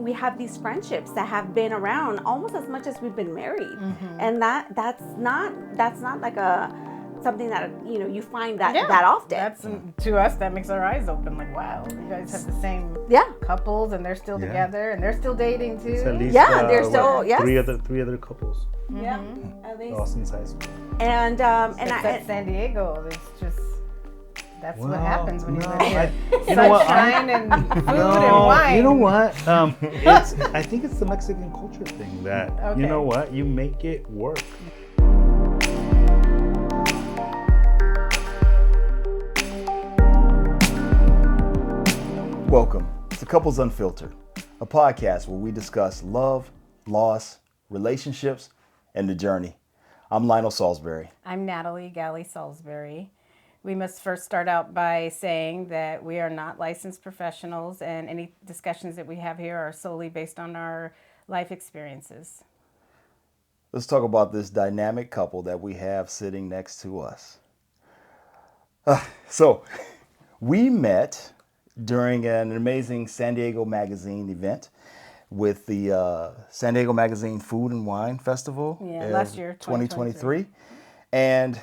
we have these friendships that have been around almost as much as we've been married, and that's not like something that you find that often. That's to us that makes our eyes open. Like, wow, you guys have the same couples, and they're still together, and they're still dating too. It's at least, they're still three other couples. Yeah, at least. All since high school. And San Diego, it's just that's what happens when you live I here. Sunshine and food and wine. You know what? I think it's the Mexican culture thing that you know what, you make it work. Welcome to Couples Unfiltered, a podcast where we discuss love, loss, relationships, and the journey. I'm Lionel Salisbury. I'm Natalie Galley Salisbury. We must first start out by saying that we are not licensed professionals, and any discussions that we have here are solely based on our life experiences. Let's talk about this dynamic couple that we have sitting next to us. So, we met during an amazing San Diego Magazine event with the San Diego Magazine Food and Wine Festival. Last year, 2023. And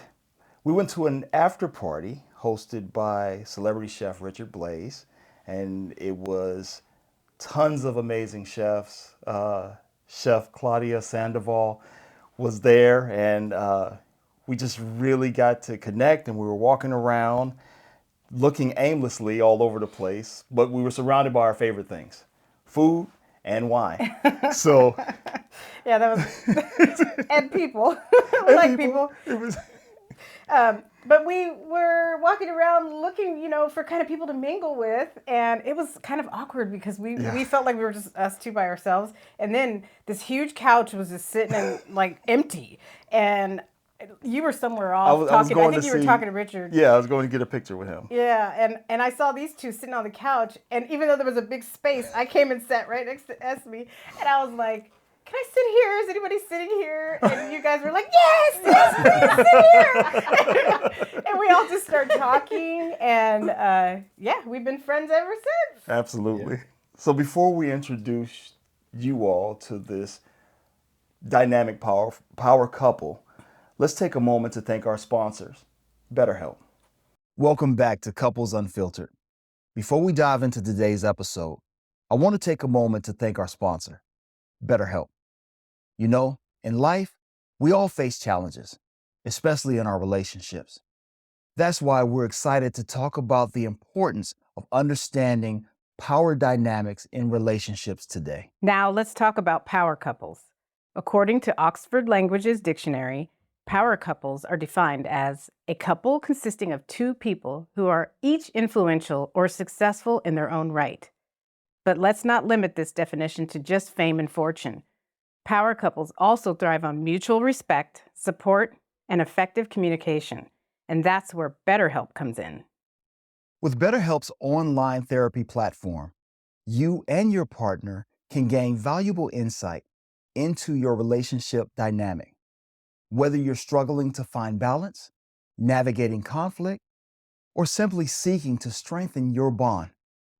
we went to an after party hosted by celebrity chef Richard Blais, and it was tons of amazing chefs. Chef Claudia Sandoval was there, and we just really got to connect, and we were walking around looking aimlessly all over the place, but we were surrounded by our favorite things, food and wine. So yeah, that was and people. We like people. It was but we were walking around looking, for kind of people to mingle with, and it was kind of awkward because we felt like we were just us two by ourselves, and then this huge couch was just sitting and like empty, and you were somewhere off talking. I think you were talking to Richard. Yeah, I was going to get a picture with him. Yeah, and I saw these two sitting on the couch, and even though there was a big space, I came and sat right next to Esmy, and I was like, "Can I sit here? Is anybody sitting here?" And you guys were like, "Yes, please sit here." And we all just started talking, and we've been friends ever since. Absolutely. So before we introduce you all to this dynamic power couple, let's take a moment to thank our sponsors, BetterHelp. Welcome back to Couples Unfiltered. Before we dive into today's episode, I want to take a moment to thank our sponsor, BetterHelp. In life, we all face challenges, especially in our relationships. That's why we're excited to talk about the importance of understanding power dynamics in relationships today. Now let's talk about power couples. According to Oxford Languages Dictionary, power couples are defined as a couple consisting of two people who are each influential or successful in their own right. But let's not limit this definition to just fame and fortune. Power couples also thrive on mutual respect, support, and effective communication. And that's where BetterHelp comes in. With BetterHelp's online therapy platform, you and your partner can gain valuable insight into your relationship dynamic. Whether you're struggling to find balance, navigating conflict, or simply seeking to strengthen your bond,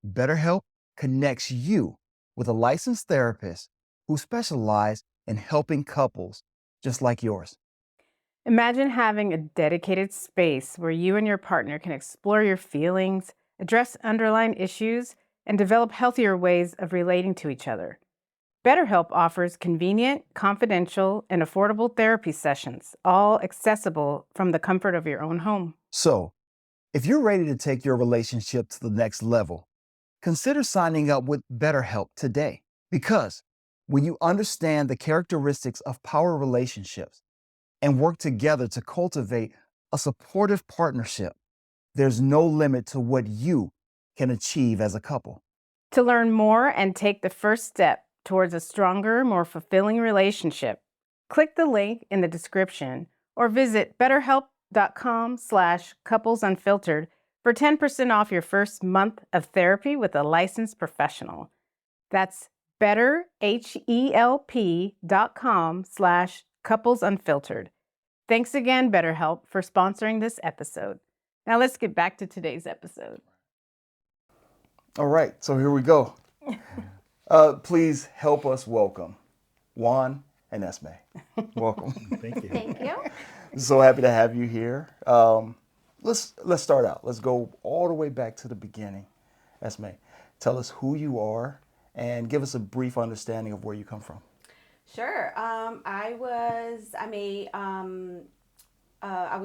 BetterHelp connects you with a licensed therapist who specialize in helping couples just like yours. Imagine having a dedicated space where you and your partner can explore your feelings, address underlying issues, and develop healthier ways of relating to each other. BetterHelp offers convenient, confidential, and affordable therapy sessions, all accessible from the comfort of your own home. So, if you're ready to take your relationship to the next level, consider signing up with BetterHelp today. Because when you understand the characteristics of power relationships and work together to cultivate a supportive partnership, there's no limit to what you can achieve as a couple. To learn more and take the first step towards a stronger, more fulfilling relationship, click the link in the description or visit betterhelp.com/couplesunfiltered for 10% off your first month of therapy with a licensed professional. That's betterhelp.com/couplesunfiltered. Thanks again, BetterHelp, for sponsoring this episode. Now let's get back to today's episode. All right, so here we go. Please help us welcome Juan and Esmy. Welcome. Thank you. Thank you. So happy to have you here. Let's start out. Let's go all the way back to the beginning. Esmy, tell us who you are and give us a brief understanding of where you come from. Sure. I was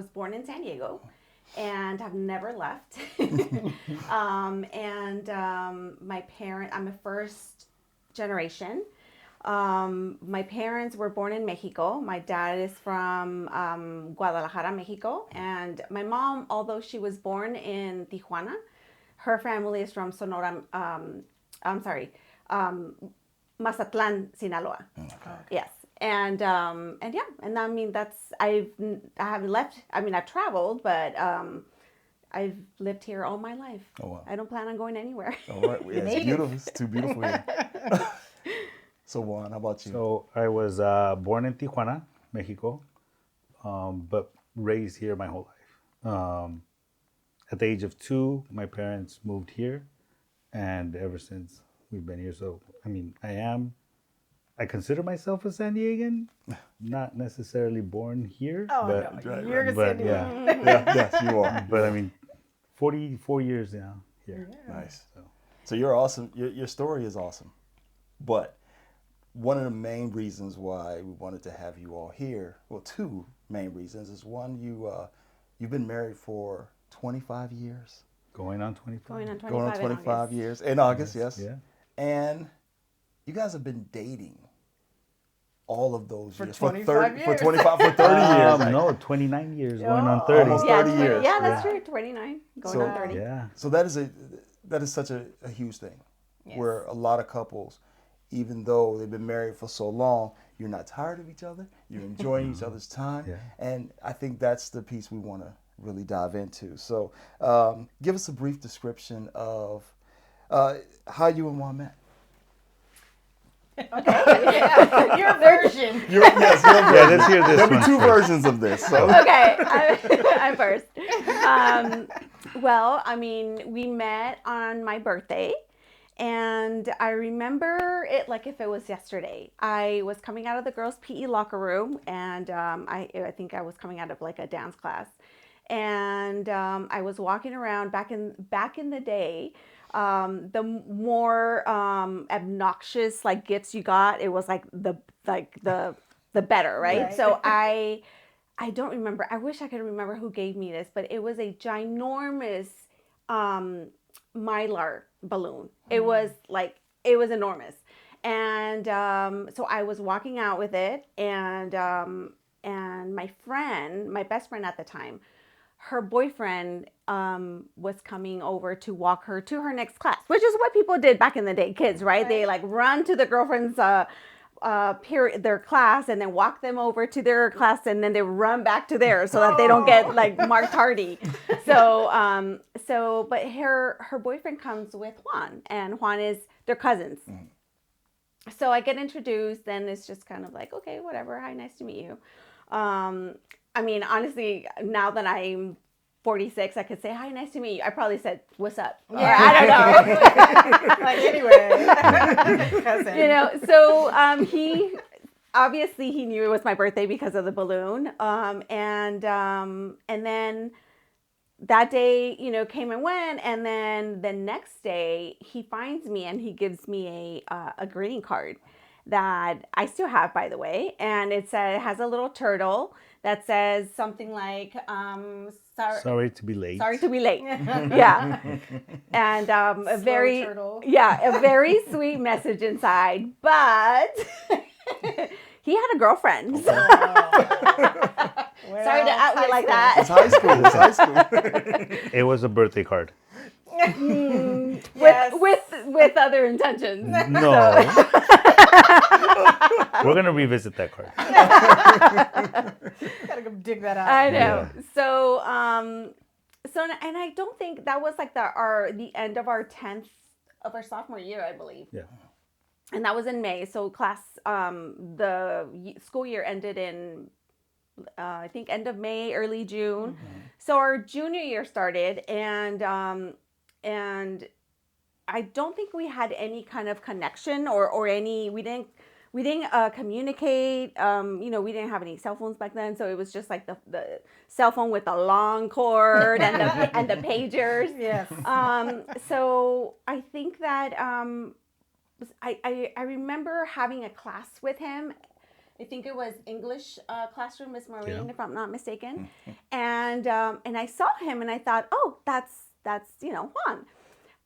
born in San Diego and have never left. I'm a first generation. My parents were born in Mexico. My dad is from Guadalajara, Mexico. And my mom, although she was born in Tijuana, her family is from Sonora, Mazatlan, Sinaloa. Okay. Yes. And I mean, I haven't left. I mean, I've traveled, but I've lived here all my life. Oh, wow. I don't plan on going anywhere. All right. Yeah, it's beautiful. It's too beautiful here. So, Juan, how about you? So I was born in Tijuana, Mexico, but raised here my whole life. At the age of 2, my parents moved here, and ever since we've been here. So, I mean, I consider myself a San Diegan, not necessarily born here. Oh, but, no, you're a San Diego. Yeah, Yes, you are. but I mean, 44 years now here. Yeah. Nice. So you're awesome. Your story is awesome. But one of the main reasons why we wanted to have you all here, well, 2 main reasons, is one, you've been married for 25 years. Going on 25. Going on 25, Going on in 25 August. years. In August, yes. Yeah. And you guys have been dating all of those For years. 25 years. For 25, for 30 years. No, 29 years, going on 30. Almost 30 years. Yeah, that's true. 29, going So- on 30. Yeah. So that is such a huge thing, Yes. where a lot of couples, even though they've been married for so long, you're not tired of each other. You're enjoying each other's time, Yeah. and I think that's the piece we want to really dive into. So, give us a brief description of how you and Juan met. Yeah, your version. Yes, your Yeah, let's hear this There'll be one 2 first. versions of this. So. Okay, I'm first. Well, I mean, we met on my birthday, and I remember it like if it was yesterday. I was coming out of the girls' PE locker room, and I think I was coming out of like a dance class, and I was walking around back in the day. The more obnoxious like gifts you got, it was like the better, right? Right. So I don't remember. I wish I could remember who gave me this, but it was a ginormous Mylar balloon. It was enormous, and so I was walking out with it, and my best friend at the time, her boyfriend was coming over to walk her to her next class, which is what people did back in the day, kids, right? They like run to the girlfriend's their class and then walk them over to their class, and then they run back to theirs so that they don't get like marked tardy. But her boyfriend comes with Juan, and Juan is their cousins. Mm. So I get introduced, and it's just kind of like, okay, whatever. Hi, nice to meet you. I mean, honestly, now that I'm 46, I could say, hi, nice to meet you. I probably said, what's up? Yeah. Or, I don't know. Like, anyway. Cousin. You know, so he obviously he knew it was my birthday because of the balloon. And then that day, you know, came and went. And then the next day he finds me and he gives me a greeting card that I still have, by the way. And it has a little turtle that says something like, sorry to be late. Sorry to be late. Yeah. And a very, turtle. yeah, a very sweet message inside, but he had a girlfriend. So. Well, Sorry to out you like that. It's high school. It's high school. It was a birthday card. With other intentions. No. We're gonna revisit that card. Gotta go dig that out. I know. Yeah. So and I don't think that was like the end of our 10th of our sophomore year, I believe. Yeah. And that was in May. So the school year ended in I think end of May, early June. Mm-hmm. So our junior year started, and I don't think we had any kind of connection or any, we didn't communicate. We didn't have any cell phones back then, so it was just like the cell phone with the long cord and the pagers. Yes. So I think that I remember having a class with him. I think it was English classroom, Miss Maureen, if I'm not mistaken. And I saw him and I thought, oh, that's Juan.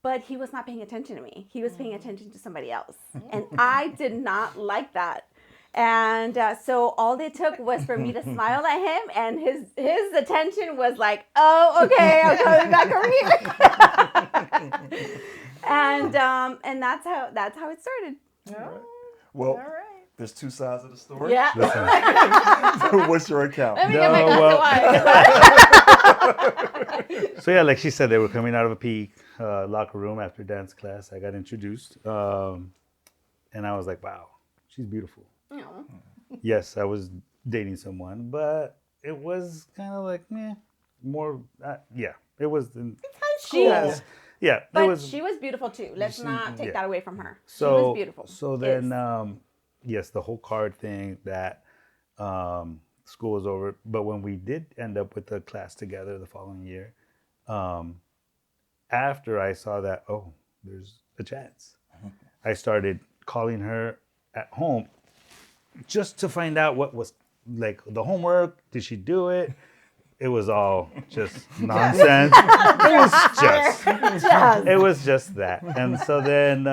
But he was not paying attention to me. He was paying attention to somebody else. And I did not like that. And so all it took was for me to smile at him, and his attention was like, oh, okay, I'm coming back over here. and that's how it started. Oh, Well, all right. there's two sides of the story. Yeah. What's your account? Let me get my glass of wine. So yeah, like she said, they were coming out of a PE locker room after dance class. I got introduced, and I was like, wow, she's beautiful. No. Yes, I was dating someone, but it was kind of like, more, it was. She Yeah, it But was. she was beautiful too. Let's not take that away from her. She So was beautiful. So then, yes, the whole card thing that school was over. But when we did end up with the class together the following year, after I saw that, oh, there's a chance, I started calling her at home just to find out what was like the homework. Did she do it? It was all just nonsense. It was just that. And so then,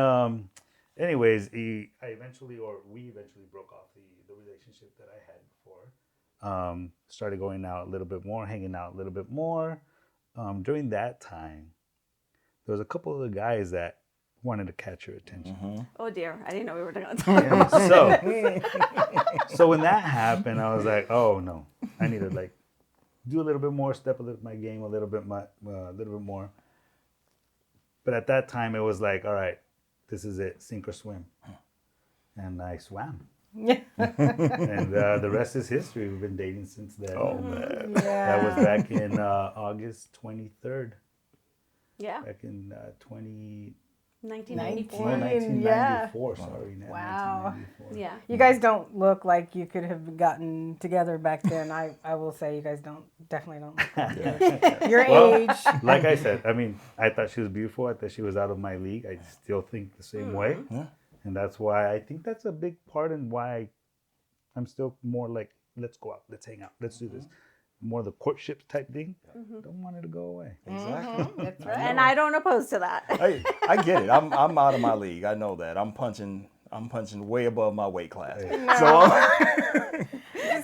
anyways, we eventually broke off the relationship that I had before. Started going out a little bit more, hanging out a little bit more. During that time, there was a couple of the guys that wanted to catch her attention. Oh dear, I didn't know we were going to talk about this. So when that happened, I was like, oh no, I need to like do a little bit more, step my game a little bit more. But at that time, it was like, all right, this is it, sink or swim. And I swam. And the rest is history. We've been dating since then. Oh, man. That was back in August 23rd. Yeah. Back in 1994. 1994. Sorry. Wow. 1994. Yeah. You guys don't look like you could have gotten together back then. I will say you guys definitely don't look like your age. Like I said, I mean, I thought she was beautiful. I thought she was out of my league. I still think the same way. Yeah. And that's why I think that's a big part in why I'm still more like, let's go out, let's hang out, let's do this. More the courtship type thing. Don't want it to go away. Exactly. That's right. And I don't oppose to that. I get it. I'm out of my league. I know that. I'm punching way above my weight class. So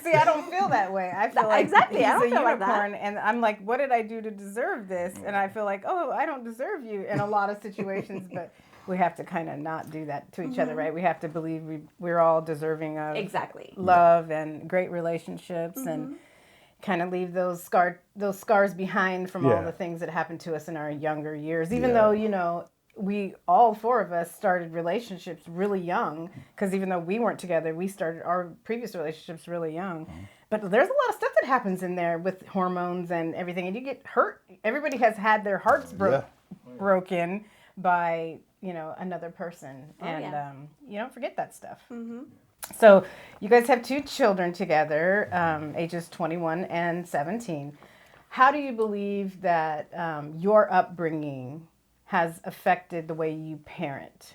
See, I don't feel that way. I feel like Exactly, he's I don't a feel like that. unicorn, and I'm like, what did I do to deserve this? And I feel like, oh, I don't deserve you in a lot of situations, but we have to kind of not do that to each other, right? We have to believe we're all deserving of Exactly. love and great relationships and kind of leave those scars behind from all the things that happened to us in our younger years, even though, we all four of us started relationships really young, because even though we weren't together, we started our previous relationships really young. But there's a lot of stuff that happens in there with hormones and everything, and you get hurt. Everybody has had their hearts broken by another person, and you don't forget that stuff. So you guys have two children together, ages 21 and 17. How do you believe that your upbringing has affected the way you parent,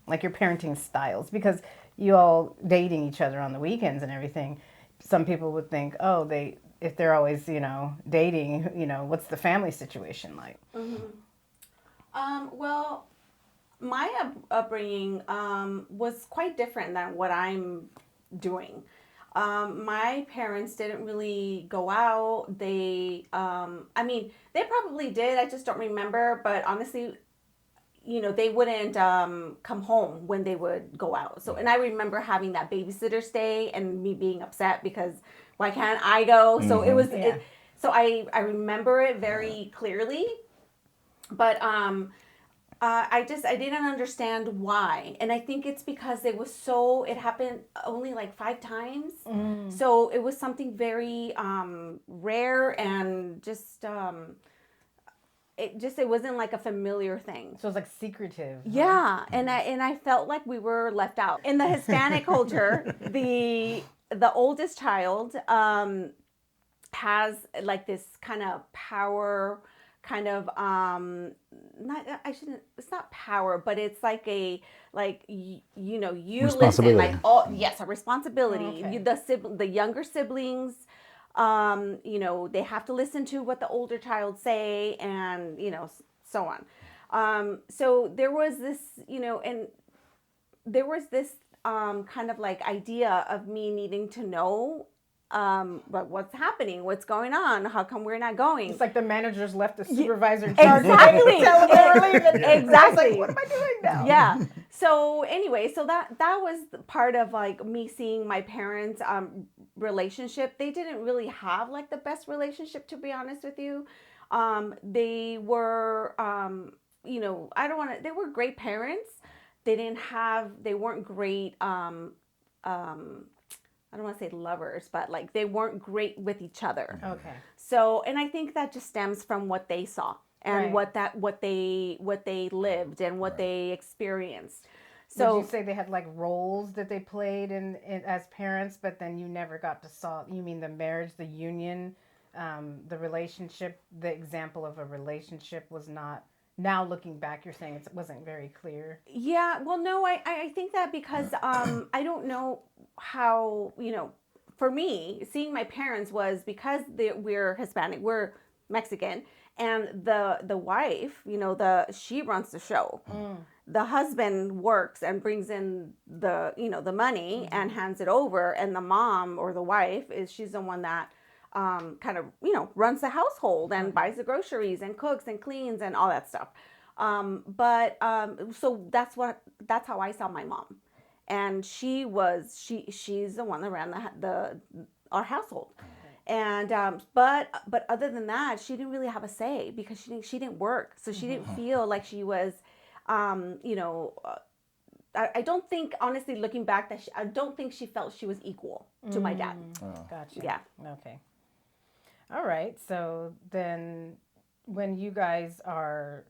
like your parenting styles? Because you all dating each other on the weekends and everything, some people would think, oh, if they're always dating, what's the family situation like? Well, my upbringing was quite different than what I'm doing. My parents didn't really go out. They probably did. I just don't remember. But honestly, they wouldn't come home when they would go out. So, and I remember having that babysitter stay and me being upset because why can't I go? So it was. So I remember it very clearly. But I didn't understand why. And I think it's because it happened only like 5 times. So it was something very rare and just, it wasn't like a familiar thing. So it's like secretive. Huh? Yeah, and I felt like we were left out. In the Hispanic culture, the oldest child has like this kind of power, kind of not I shouldn't it's not power, but it's like a like you know, you listen, like, oh yes, a responsibility. Okay. The younger siblings, you know, they have to listen to what the older child say, and you know, so on. So there was this, you know, and there was this kind of like idea of me needing to know, but what's happening, what's going on, how come we're not going. It's like the managers left the supervisor in charge. Exactly. Tell them they were leaving. Exactly. Like, what am I doing now? Yeah. So anyway, so that was part of like me seeing my parents' relationship. They didn't really have like the best relationship, to be honest with you. They were, you know, I don't want to. They were great parents. They weren't great. I don't want to say lovers, but like they weren't great with each other. Okay. So, and I think that just stems from what they saw and Right. what they lived and what they experienced. So So, would you say they had like roles that they played in as parents, but then you never got to saw? You mean the marriage, the union, the relationship? The example of a relationship was not. Now looking back, you're saying it wasn't very clear. yeah, well, no, I think that because I don't know how, you know, for me, seeing my parents was because we're Hispanic, we're Mexican, and the wife, you know, she runs the show. The husband works and brings in the, you know, the money and hands it over, and the mom or the wife she's the one that kind of, you know, runs the household and buys the groceries and cooks and cleans and all that stuff. So that's how I saw my mom, and she's the one that ran the our household. And but other than that, she didn't really have a say because she didn't work, so she didn't feel like she was, you know. I don't think, honestly, looking back, I don't think she felt she was equal to my dad. Gotcha. Yeah. Okay. All right. So then, when you guys are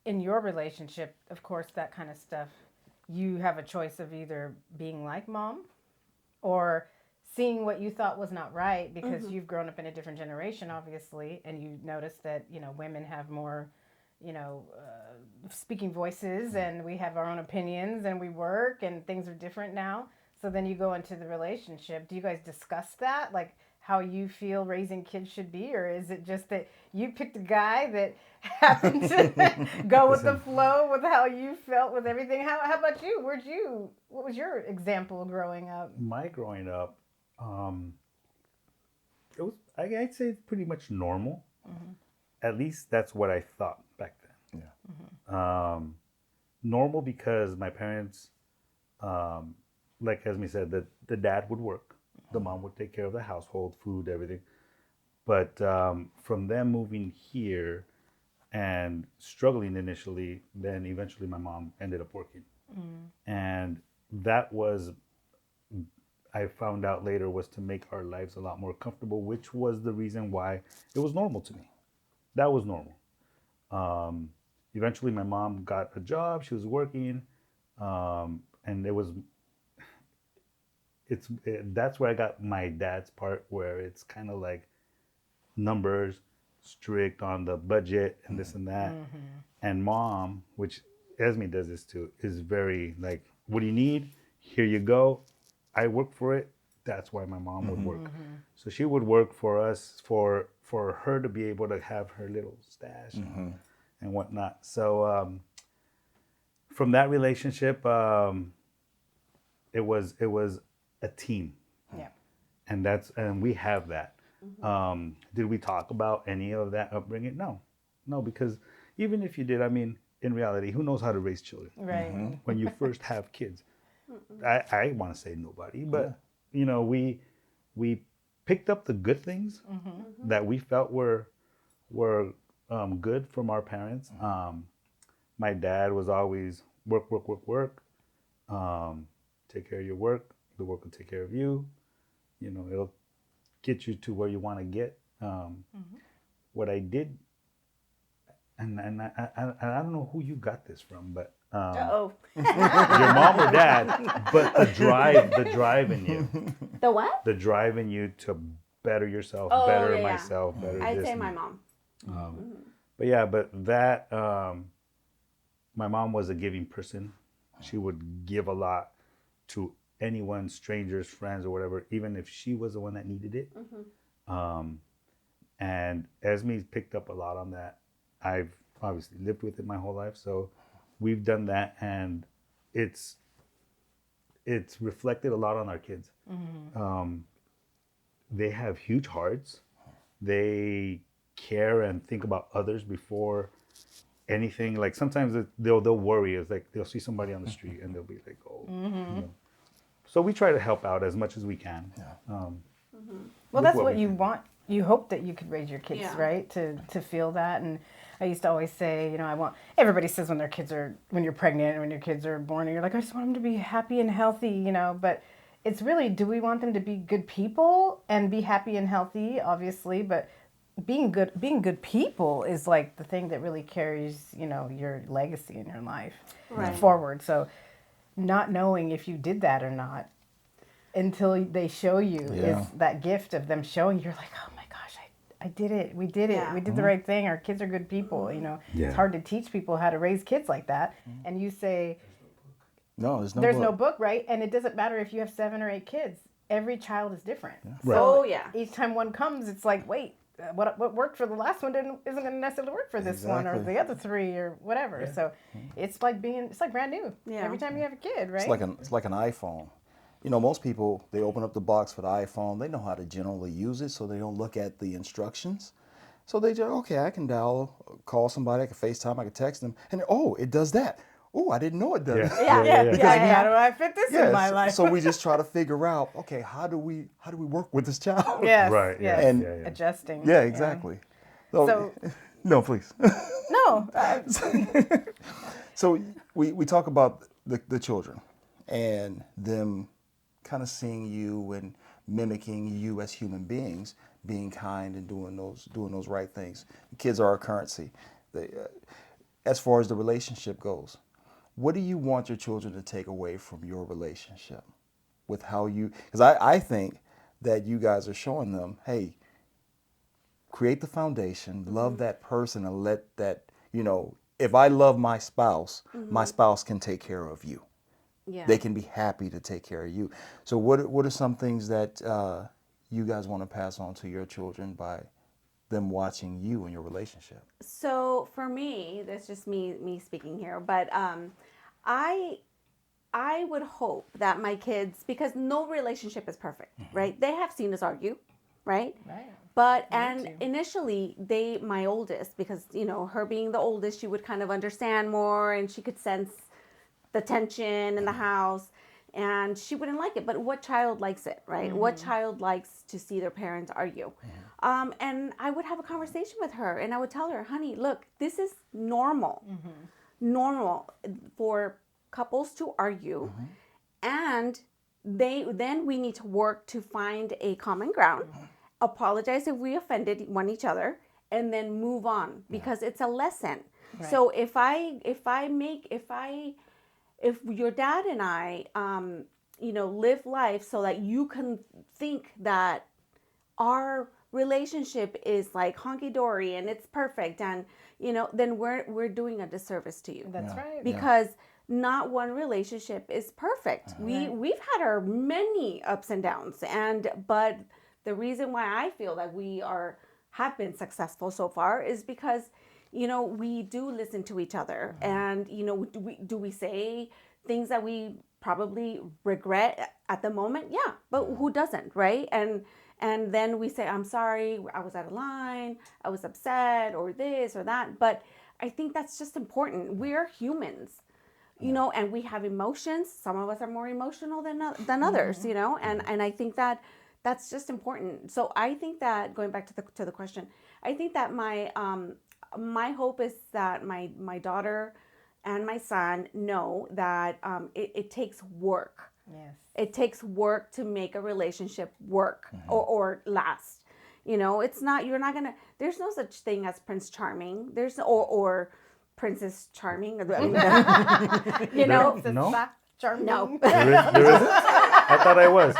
in your relationship, of course, that kind of stuff, you have a choice of either being like mom or seeing what you thought was not right because you've grown up in a different generation, obviously, and you notice that, you know, women have more, you know, speaking voices, and we have our own opinions, and we work, and things are different now. So then you go into the relationship. Do you guys discuss that, like how you feel raising kids should be, or is it just that you picked a guy that happened to go with the flow with how you felt with everything? How about you? What was your example growing up? My growing up, it was, I'd say it's pretty much normal. At least that's what I thought back then. Yeah. Normal because my parents, like Esmy said, the dad would work, the mom would take care of the household, food, everything. But from them moving here and struggling initially, then eventually my mom ended up working. And that was, I found out later, was to make our lives a lot more comfortable, which was the reason why it was normal to me. That was normal. Eventually my mom got a job, she was working, and that's where I got my dad's part, where it's kind of like numbers, strict on the budget and this and that. And mom, which Esme does this too, is very like, what do you need? Here you go. I work for it. That's why my mom would work. So she would work for us for her to be able to have her little stash and whatnot. So from that relationship, it was a team. Yeah. And we have that. Did we talk about any of that upbringing? No, because even if you did, I mean, in reality, who knows how to raise children? Right. When you first have kids, I want to say nobody, but you know, we picked up the good things that we felt were good from our parents. My dad was always work, work, work, work. Take care of your work. The work will take care of you. You know, it'll get you to where you want to get. What I did I don't know who you got this from, but Uh-oh. your mom or dad, but the drive in you, The what? the drive in you to better yourself, Oh, better yeah, yeah. myself, better I'd this. say and my that. mom. But yeah, but that my mom was a giving person. She would give a lot to anyone, strangers, friends, or whatever, even if she was the one that needed it. And Esme's picked up a lot on that. I've obviously lived with it my whole life, so we've done that, and it's reflected a lot on our kids. They have huge hearts. They care and think about others before anything. Like sometimes they'll worry. It's like they'll see somebody on the street and they'll be like, oh. You know. So we try to help out as much as we can. Well, with that's what what we you can. want. You hope that you could raise your kids, Yeah. right? To feel that. And I used to always say, you know, I want, everybody says when when you're pregnant and when your kids are born, and you're like, I just want them to be happy and healthy, you know, but it's really, do we want them to be good people and be happy and healthy, obviously, but being good people is like the thing that really carries, you know, your legacy in your life forward. So not knowing if you did that or not until they show you is that gift of them showing you're like, oh my gosh, I did it. We did it. Yeah. We did the right thing. Our kids are good people. You know, Yeah. it's hard to teach people how to raise kids like that. And you say, No, there's no book, right? And it doesn't matter if you have 7 or 8 kids. Every child is different. Right. So Oh, yeah. each time one comes, it's like, wait, what worked for the last one isn't going to necessarily work for this one or Exactly. the other 3 or whatever. So it's like brand new. Yeah. Every time you have a kid, right? It's like an iPhone. You know, most people, they open up the box for the iPhone. They know how to generally use it, so they don't look at the instructions. So they just, okay, I can call somebody, I can FaceTime, I can text them, and oh, it does that. Oh, I didn't know it does. Yeah. How do I fit this in my life? So we just try to figure out, okay, how do we work with this child? Yes, Right, yes. yeah, And- yeah, yeah. Adjusting. Yeah, exactly. So- no, please. No. So we talk about the children and them kind of seeing you and mimicking you as human beings, being kind and doing those right things. Kids are our currency. As far as the relationship goes, what do you want your children to take away from your relationship with how you, because I think that you guys are showing them, hey, create the foundation, love that person, and let that, you know, if I love my spouse can take care of you. Yeah. They can be happy to take care of you. So what are some things that you guys want to pass on to your children by them watching you and your relationship? So for me, that's just me speaking here, but I would hope that my kids, because no relationship is perfect, right? They have seen us argue, right? Right. But Me and too. initially my oldest, because you know her being the oldest, she would kind of understand more and she could sense the tension in the house, and she wouldn't like it. But what child likes it, right? What child likes to see their parents argue? And I would have a conversation with her, and I would tell her, honey, look, this is normal. Normal for couples to argue, and then we need to work to find a common ground, apologize if we offended each other, and then move on, because it's a lesson. Right. So if your dad and I live life so that you can think that our relationship is like honky-dory and it's perfect, and then we're doing a disservice to you. That's right. Because not one relationship is perfect. Right. We've had our many ups and downs, but the reason why I feel that we have been successful so far is because we do listen to each other, and do we say things that we probably regret at the moment? Yeah, but who doesn't, right? And then we say, I'm sorry, I was out of line, I was upset, or this or that. But I think that's just important. We're humans, and we have emotions. Some of us are more emotional than others, and I think that that's just important. So I think that, going back to the question, I think that my hope is that my daughter and my son know that it takes work. Yes. It takes work to make a relationship work or last. You know, it's not, you're not gonna, there's no such thing as Prince Charming. There's, or Princess Charming. You know? No? Charming. No. There isn't? I thought I was.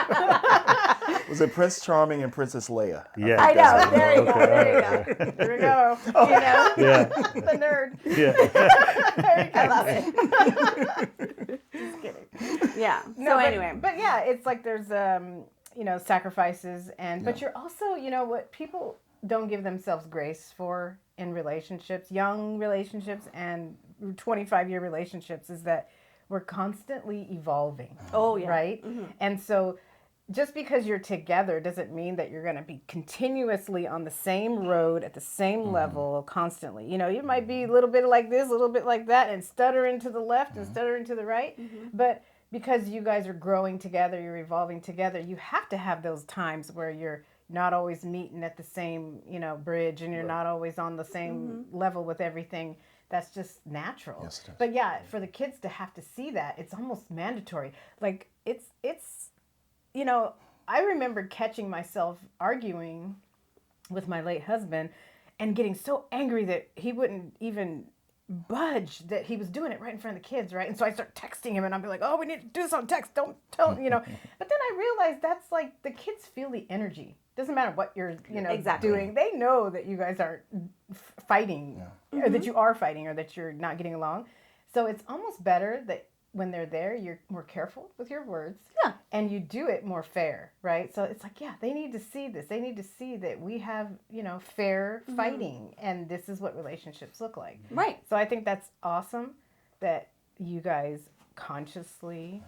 Was it Prince Charming and Princess Leia? Yeah. I know. There you go. Okay, There you all go. right. Here we go. You know, Yeah. the nerd. Yeah. There you go. I love it. Just kidding. Yeah. No, So but- anyway. but yeah, it's like there's you know, sacrifices, and but you're also, you know, what people don't give themselves grace for in relationships, young relationships and 25-year relationships, is that we're constantly evolving. Oh, yeah. Right? And so just because you're together doesn't mean that you're going to be continuously on the same road at the same level constantly. You know, you might be a little bit like this, a little bit like that, and stuttering to the left and stuttering to the right. But because you guys are growing together, you're evolving together, you have to have those times where you're not always meeting at the same, you know, bridge, and you're not always on the same level with everything. That's just natural. Yes, it is. But yeah, for the kids to have to see that, it's almost mandatory. Like it's you know, I remember catching myself arguing with my late husband and getting so angry that he wouldn't even budge, that he was doing it right in front of the kids, right? And so I start texting him, and I'll be like, oh, we need to do this on text. Don't tell, you know. But then I realized that's like, the kids feel the energy. Doesn't matter what you're, you know, Exactly. doing. They know that you guys aren't fighting, or that you are fighting, or that you're not getting along. So it's almost better that when they're there, you're more careful with your words. Yeah. And you do it more fair, right? So it's like, yeah, they need to see this. They need to see that we have, you know, fair fighting, and this is what relationships look like. Right. So I think that's awesome that you guys consciously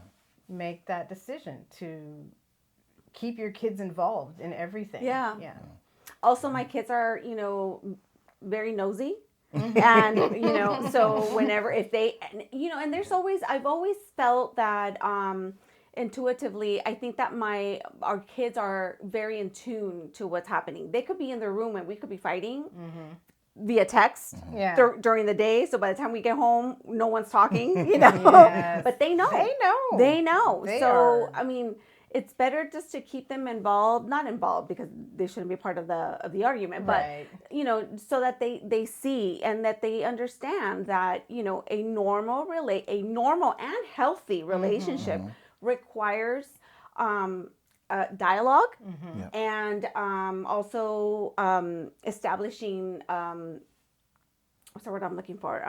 make that decision to keep your kids involved in everything. Yeah. Yeah. Also, my kids are, you know, very nosy. And, you know, so whenever, if they, you know, and there's always, I've always felt that intuitively, I think that our kids are very in tune to what's happening. They could be in their room and we could be fighting via text Yeah. during the day. So by the time we get home, no one's talking, you know, Yes. but they know. They know. They know. They So, are. I mean, it's better just to keep them not involved because they shouldn't be part of the argument, but Right. you know, so that they see and that they understand that, you know, a normal and healthy relationship requires dialogue and also establishing what's the word I'm looking for,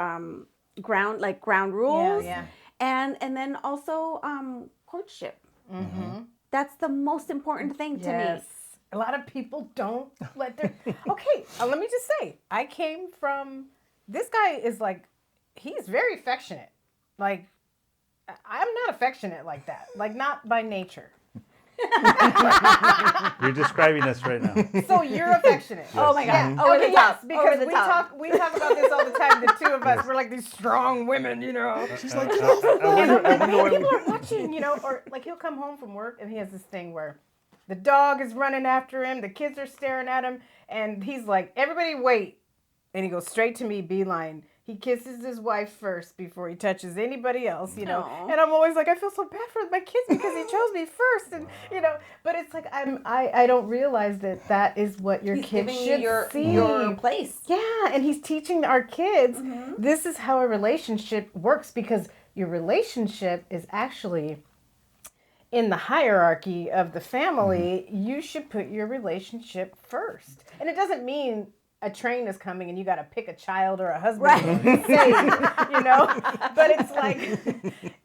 ground rules, Yeah. and then also courtship. That's the most important thing to me. A lot of people don't let their. Okay, let me just say, I came from. This guy is like, he's very affectionate. Like, I'm not affectionate like that. Like, not by nature. You're describing us right now. So you're affectionate. Oh my God. Yeah. Over Okay, the top. yes, because Over the we top. talk about this all the time. The two of us, we're like these strong women, you know. She's like, And people are watching, you know, or like he'll come home from work and he has this thing where the dog is running after him, the kids are staring at him, and he's like, everybody wait. And he goes straight to me, beeline. He kisses his wife first before he touches anybody else, you know. Aw. And I'm always like, I feel so bad for my kids because he chose me first, and you know. But it's like I don't realize that is what your He's kids giving should you see. your place. Yeah, and he's teaching our kids this is how a relationship works, because your relationship is actually in the hierarchy of the family. You should put your relationship first. And it doesn't mean a train is coming and you got to pick a child or a husband to save, you know? But it's like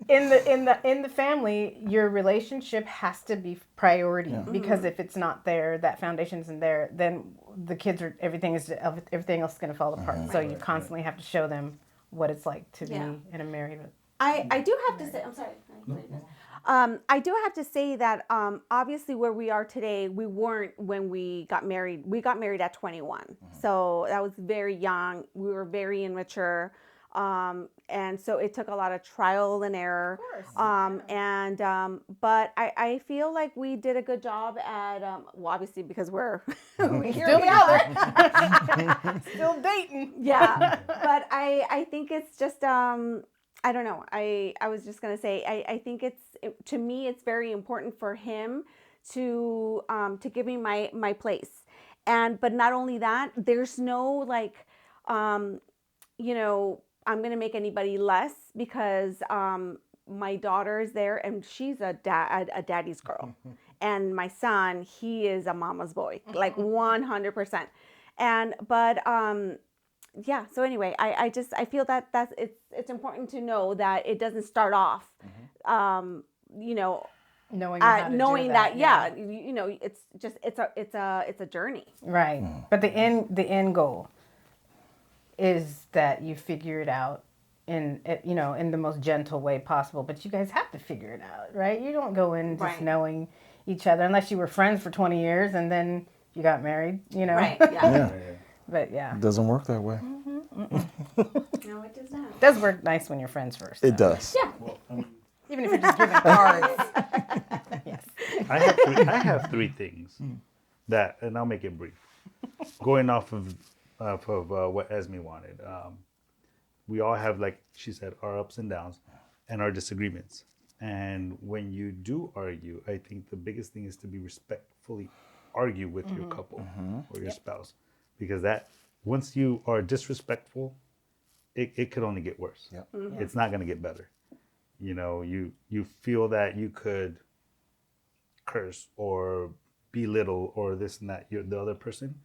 in the family, your relationship has to be priority, because if it's not there, that foundation isn't there, then the kids are everything else is going to fall apart. So you constantly have to show them what it's like to be in a married. I do have to say, I'm sorry. I do have to say that obviously where we are today, we weren't when we got married. We got married at 21. So that was very young. We were very immature. And so it took a lot of trial and error. But I feel like we did a good job at, well, obviously because we're here Still we are. together. Still dating. Yeah. But I think it's just, I don't know. I was just going to say, I think to me, it's very important for him to give me my place. but not only that, there's no like, I'm going to make anybody less because my daughter is there and she's a daddy's girl. And my son, he is a mama's boy, like 100%. Yeah, so anyway, I feel that it's important to know that it doesn't start off, Knowing how to knowing do that, that, it's just it's a journey. right. But the end goal is that you figure it out in the most gentle way possible. But you guys have to figure it out, right? You don't go in just knowing each other unless you were friends for 20 years and then you got married, Right, yeah. But yeah, It doesn't work that way. No, it does not. it does work nice when you're friends first. It though. does. Yeah. Even if you're just giving cards. Yes. I have three things that, and I'll make it brief. Going off of what Esmy wanted, we all have, like she said, our ups and downs and our disagreements. And when you do argue, I think the biggest thing is to be respectfully argue with your couple or your spouse, because that once you are disrespectful, it could only get worse. Yep. It's not going to get better. You feel that you could curse or belittle or this and that the other person,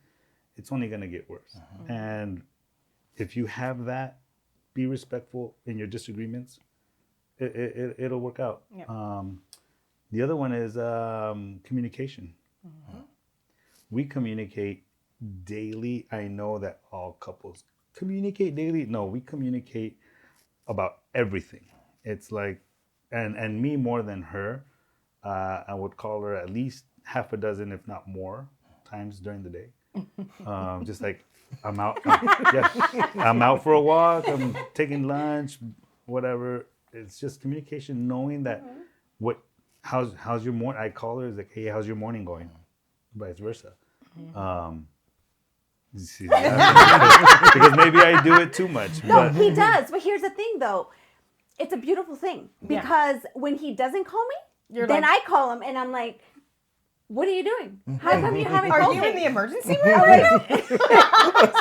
it's only going to get worse. And if you have that, be respectful in your disagreements, it'll work out. Yep. The other one is communication. We communicate daily. I know that all couples communicate daily. No, we communicate about everything. It's like, and me more than her, I would call her at least half a dozen, if not more, times during the day. Just like I'm out, I'm out for a walk, I'm taking lunch, whatever. It's just communication, knowing that how's your morning. I call her, it's like, hey, how's your morning going? Vice versa. Because maybe I do it too much. No, But he does. But here's the thing, though. It's a beautiful thing because when he doesn't call me, then I call him and I'm like, what are you doing? How come you haven't called me? Are you in the emergency room?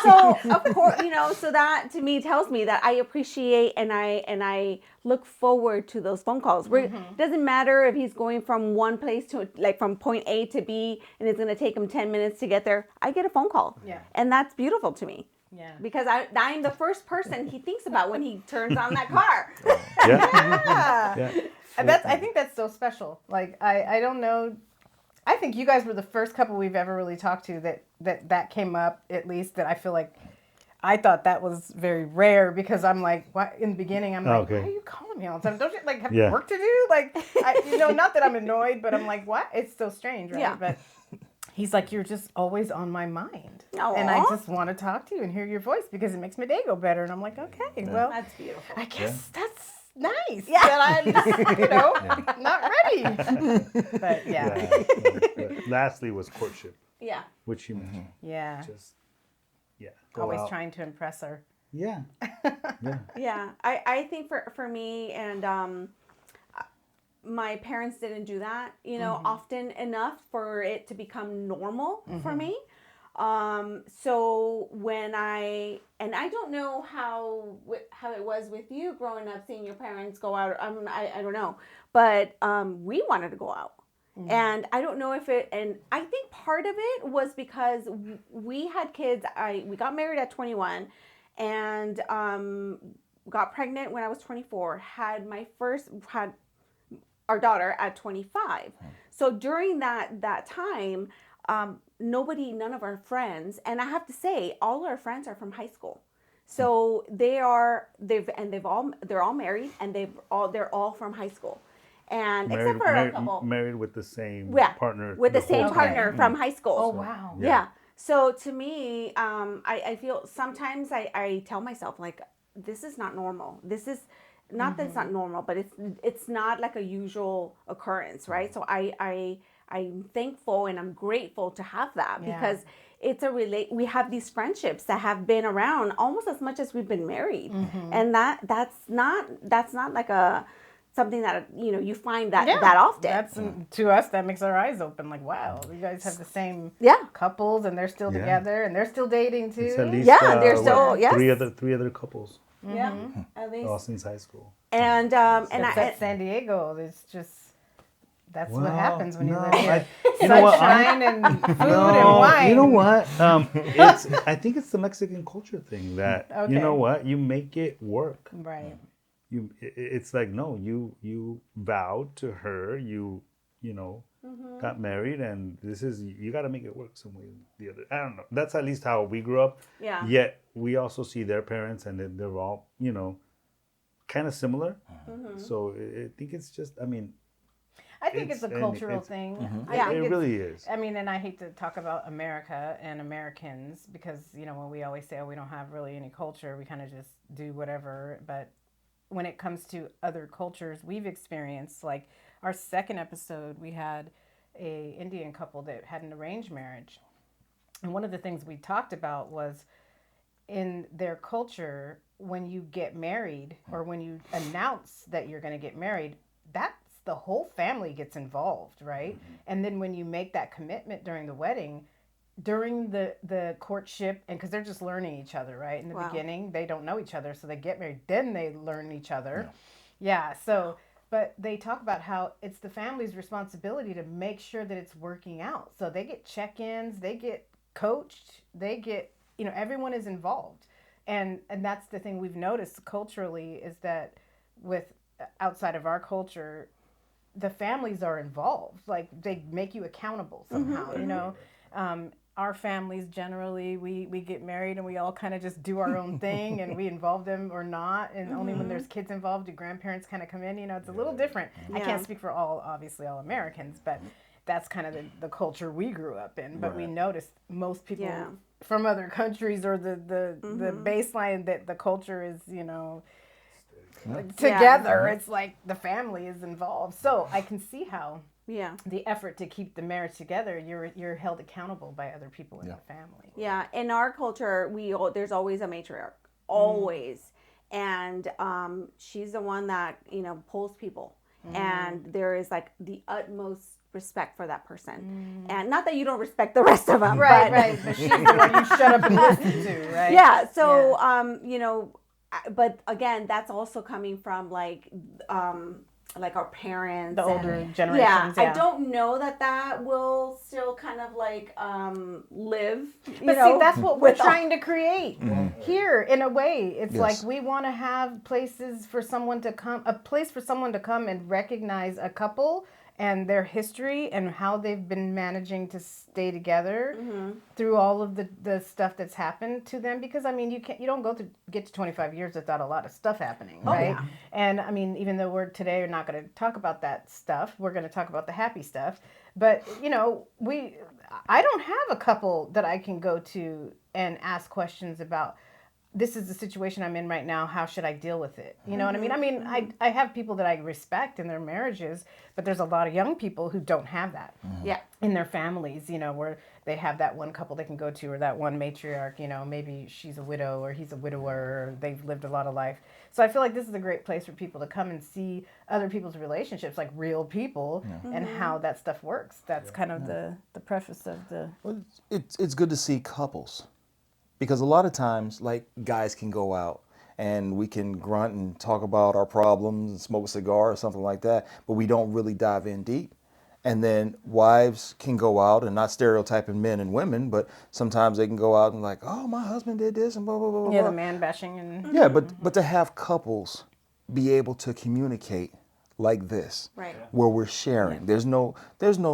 So of course, so that to me tells me that I appreciate and I look forward to those phone calls. It doesn't matter if he's going from one place to from point A to B and it's going to take him 10 minutes to get there. I get a phone call. Yeah. And that's beautiful to me. Yeah. Because I'm the first person he thinks about when he turns on that car. Yeah. And I think that's so special. Like I don't know. I think you guys were the first couple we've ever really talked to that came up, at least, that I feel like I thought that was very rare, because I'm like, why, in the beginning, I'm like, why are you calling me all the time? Don't you have work to do? Like, not that I'm annoyed, but I'm like, what? It's so strange, right? Yeah. But he's like, you're just always on my mind. Aww. And I just want to talk to you and hear your voice because it makes my day go better. And I'm like, okay, well, That's beautiful. I guess that's nice. Yeah. That I'm just, not ready. But But lastly was courtship, Yeah. which you mentioned. yeah. Just go Always out. trying to impress her. Yeah. Yeah, I think for me and my parents didn't do that, often enough for it to become normal for me. So when I don't know how it was with you growing up, seeing your parents go out. I don't know, but we wanted to go out. And I don't know if and I think part of it was because we had kids. We got married at 21 and got pregnant when I was 24, had our daughter at 25. So during that time, none of our friends, and I have to say, all our friends are from high school. So they're all married and they're all from high school. And except for a couple married with the same partner. With the same whole partner time. from high school. Oh, wow. Yeah. So to me, I feel sometimes I tell myself, like, this is not normal. This is not that it's not normal, but it's not like a usual occurrence, right? So I'm thankful and I'm grateful to have that because it's we have these friendships that have been around almost as much as we've been married, and that's not like a something that you find that often. That's to us that makes our eyes open. Like, wow, you guys have the same Yeah. couples, and they're still Yeah. together, and they're still dating too. It's at least they're still yes. three other couples, Yeah, at least. all since high school. And Except San Diego, it's just that's what happens when you live here. You know what? Sunshine and food and wine. You know what? I think it's the Mexican culture thing that you know what, you make it work. Right. It's like, no, you vowed to her, you know, got married, and this is, you got to make it work some way or the other. I don't know. That's at least how we grew up. Yeah. Yet we also see their parents, and they're all, kind of similar. So I think it's just, I think it's a cultural thing. Yeah. It really is. I mean, and I hate to talk about America and Americans because, when we always say, oh, we don't have really any culture, we kind of just do whatever. But when it comes to other cultures we've experienced, like our second episode, we had a Indian couple that had an arranged marriage. And one of the things we talked about was in their culture, when you get married or when you announce that you're going to get married, that's the whole family gets involved, right? And then when you make that commitment during the wedding, during the courtship, and because they're just learning each other, right? In the beginning, they don't know each other, so they get married, then they learn each other. Yeah, so, but they talk about how it's the family's responsibility to make sure that it's working out. So they get check-ins, they get coached, they get, everyone is involved. And that's the thing we've noticed culturally is that with outside of our culture, the families are involved. Like they make you accountable somehow, our families generally, we get married and we all kind of just do our own thing and we involve them or not. And only when there's kids involved do grandparents kind of come in. It's a little different. I can't speak for obviously all Americans, but that's kind of the culture we grew up in. But we noticed most people from other countries or the baseline that the culture is, together. It's like the family is involved. So I can see how the effort to keep the marriage together, you're held accountable by other people in the family. Yeah, in our culture, there's always a matriarch, always, and she's the one that pulls people, and there is like the utmost respect for that person, and not that you don't respect the rest of them, right. But she's the one you shut up and listen to, right? Yeah. So but again, that's also coming from like our parents, the older generations. I don't know that will still kind of like live. But see, that's what we're trying to create here. In a way, it's like we want to have places for someone to come, a place for someone to come and recognize a couple and their history and how they've been managing to stay together through all of the stuff that's happened to them. Because you don't get to 25 years without a lot of stuff happening, right? Yeah. And even though we're not going to talk about that stuff, we're going to talk about the happy stuff. But I don't have a couple that I can go to and ask questions about. This is the situation I'm in right now. How should I deal with it? You know what I mean? I have people that I respect in their marriages, but there's a lot of young people who don't have that. Yeah. In their families, where they have that one couple they can go to or that one matriarch, maybe she's a widow or he's a widower or they've lived a lot of life. So I feel like this is a great place for people to come and see other people's relationships, like real people, and how that stuff works. That's kind of the preface of the... Well, it's good to see couples. Because a lot of times, like, guys can go out and we can grunt and talk about our problems and smoke a cigar or something like that, but we don't really dive in deep. And then wives can go out, and not stereotyping men and women, but sometimes they can go out and like, oh, my husband did this and blah, blah, blah, blah. Yeah, the man bashing. And yeah, but to have couples be able to communicate like this, right, where we're sharing. There's no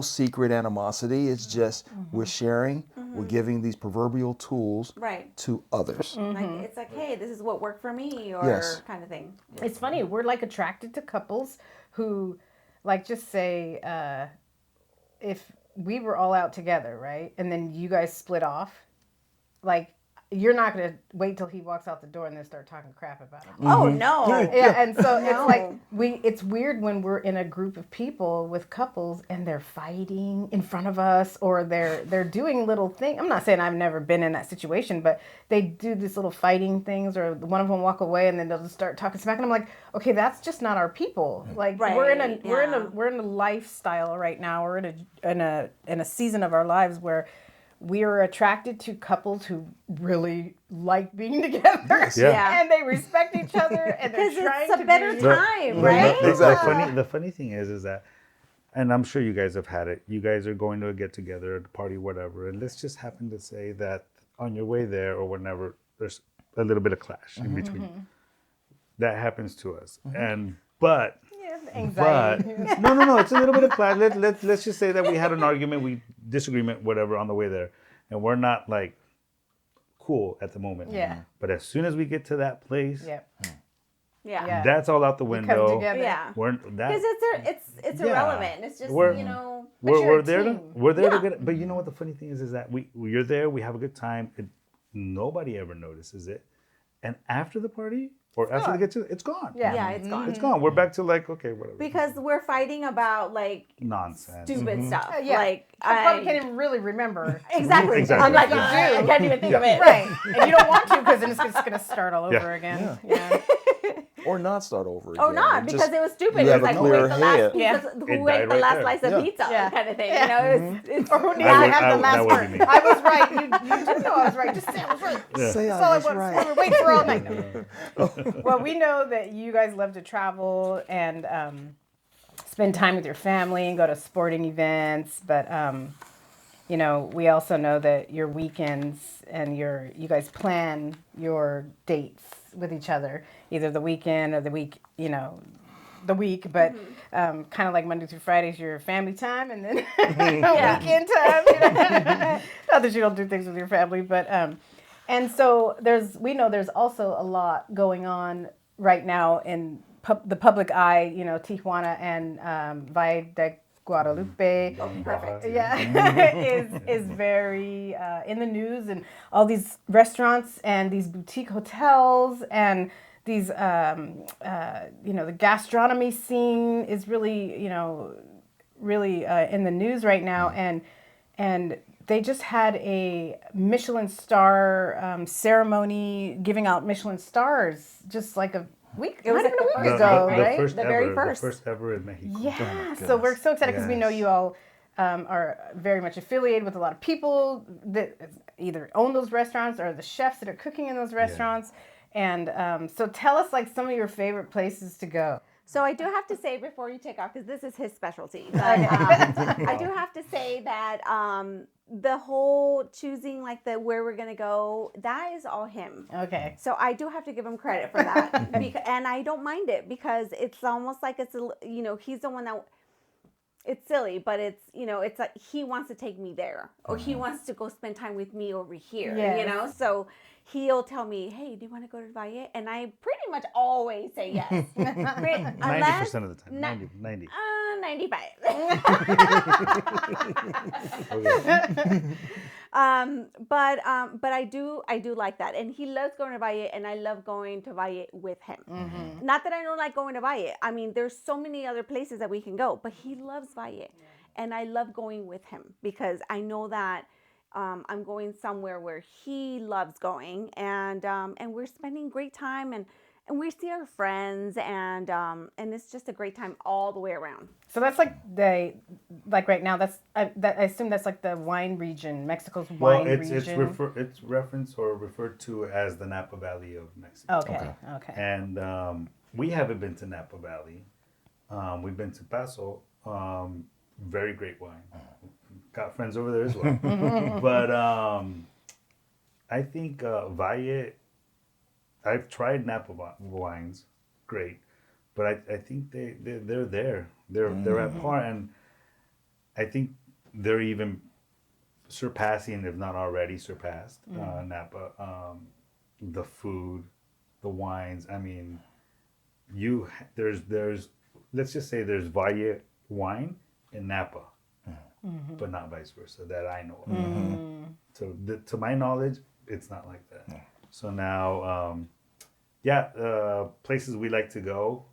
secret animosity. It's just we're sharing. We're giving these proverbial tools to others. Like, it's like, hey, this is what worked for me, or kind of thing. It's funny. We're like attracted to couples who, like, just say, if we were all out together, right, and then you guys split off, like, you're not going to wait till he walks out the door and then start talking crap about him. Oh no. Yeah, and so No. it's like it's weird when we're in a group of people with couples and they're fighting in front of us, or they're doing little things. I'm not saying I've never been in that situation, but they do these little fighting things, or one of them walk away and then they'll just start talking smack, and I'm like, okay, that's just not our people. Like we're in a lifestyle right now. We're in a season of our lives where we are attracted to couples who really like being together, Yeah. and they respect each other, and they're trying it's a better be... time, right? Exactly. The funny thing is that, and I'm sure you guys have had it. You guys are going to a get together, a party, whatever, and let's just happen to say that on your way there or whenever there's a little bit of clash in between. That happens to us, but anxiety. no, it's a little bit of clash. Let's just say that we had an argument, disagreement, whatever, on the way there, and we're not like cool at the moment. Yeah. But as soon as we get to that place, Yeah. that's all out the Come window. together. Yeah. That, Because it's Yeah. irrelevant. It's just We're- you're we're a there team. to get it. But you know what the funny thing is that you're there, we have a good time. Nobody ever notices it, and after the party or after the get to, it's gone. Yeah, it's gone. It's gone. We're back to like, okay, whatever. Because we're fighting about like Nonsense. stupid stuff. Yeah. Like I probably can't even really remember. Exactly. Exactly. I'm like, You do. I can't even think of it. Right. And you don't want to, because then it's just going to start all over again. Yeah. Or not start over again. Oh, not because it was stupid. you It was have a like clear who It ate died the right last there. slice of Yeah. pizza Yeah. kind of thing. Yeah. You know, it's Or who needs I to would- have the that last would word? be me. I was right. You did know I was right. Just say I was right. Say That's I all was We right. were waiting for all night. Well, we know that you guys love to travel and spend time with your family and go to sporting events, but you know, we also know that your weekends and you guys plan your dates with each other, either the weekend or the week, you know, the week, but kind of like Monday through Fridays, your family time, and then weekend time. You know? Not that you don't do things with your family, but and so we know there's also a lot going on right now in the public eye. You know, Tijuana and Valle de Guadalupe. perfect. Is very in the news, and all these restaurants and these boutique hotels and these the gastronomy scene is really in the news right now, and they just had a Michelin star ceremony giving out Michelin stars just like a week. It was not like even the a week first ago, one, the right? first The ever, very first. The first ever in Mexico. Yeah, so we're so excited because we know Yes. you all are very much affiliated with a lot of people that either own those restaurants or the chefs that are cooking in those restaurants. And so tell us like some of your favorite places to go. So I do have to say before you take off, because this is his specialty, but I do have to say that the whole choosing like where we're gonna go, that is all him. Okay. So I do have to give him credit for that, and I don't mind it because it's almost like he's the one that. It's silly, but it's like he wants to take me there, or he wants to go spend time with me over here. Yes. So he'll tell me, "Hey, do you want to go to Valle?" And I pretty much always say yes. 90% of the time. 90. 95. Okay. But I do like that, and he loves going to Valle, and I love going to Valle with him. Not that I don't like going to Valle. I mean, there's so many other places that we can go, but he loves Valle, and I love going with him because I know that I'm going somewhere where he loves going, and we're spending great time, and we see our friends, and it's just a great time all the way around. So that's like right now. I assume that's like the wine region, Mexico's wine region. It's referenced or referred to as the Napa Valley of Mexico. Okay. And we haven't been to Napa Valley. We've been to Paso. Very great wine. Got friends over there as well. But I think Valle. I've tried Napa wines, great, but I think they're there. They're at par, and I think they're even surpassing, if not already surpassed, Napa. The food, the wines. I mean, there's let's just say there's Valle wine in Napa, but not vice versa that I know of. So to my knowledge, it's not like that. So now, places we like to go.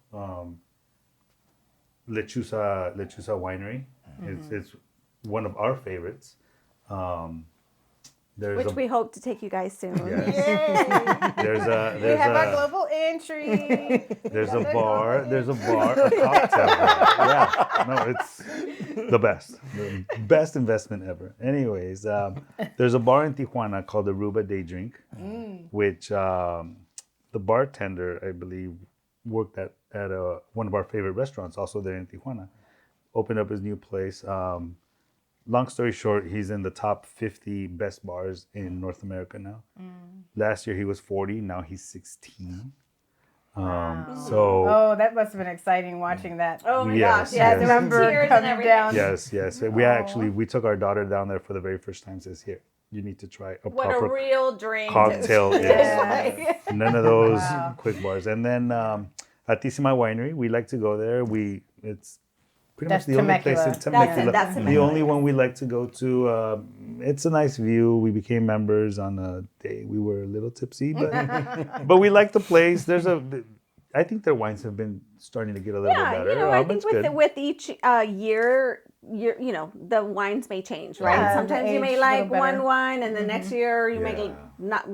Lechuza Winery. It's one of our favorites. There's Which we hope to take you guys soon. Yes. We have our global entry. There's a bar, a cocktail bar. Yeah, no, it's the best investment ever. Anyways, there's a bar in Tijuana called the Aruba Day Drink, which the bartender, I believe, worked at one of our favorite restaurants, also there in Tijuana. Opened up his new place. Long story short, he's in the top 50 best bars in North America now. Last year he was 40, now he's 16. Oh, that must have been exciting watching that. Oh my Yes, gosh, yes. yes. Remember Tears and coming everything. down. Yes. We took our daughter down there for the very first time. Says, here, you need to try a What proper a real drink. cocktail is. Yes. None of those quick bars. And then at Tissima Winery, we like to go there. It's pretty That's much the only place in Temecula. Temecula. That's The Temecula, only one we like to go to. It's a nice view. We became members on a day we were a little tipsy, but we like the place. I think their wines have been starting to get a little bit better. I think It's good. with each year, the wines may change, right? Yeah, Sometimes they you may age a like little better. one wine, and the next year you may Yeah. not,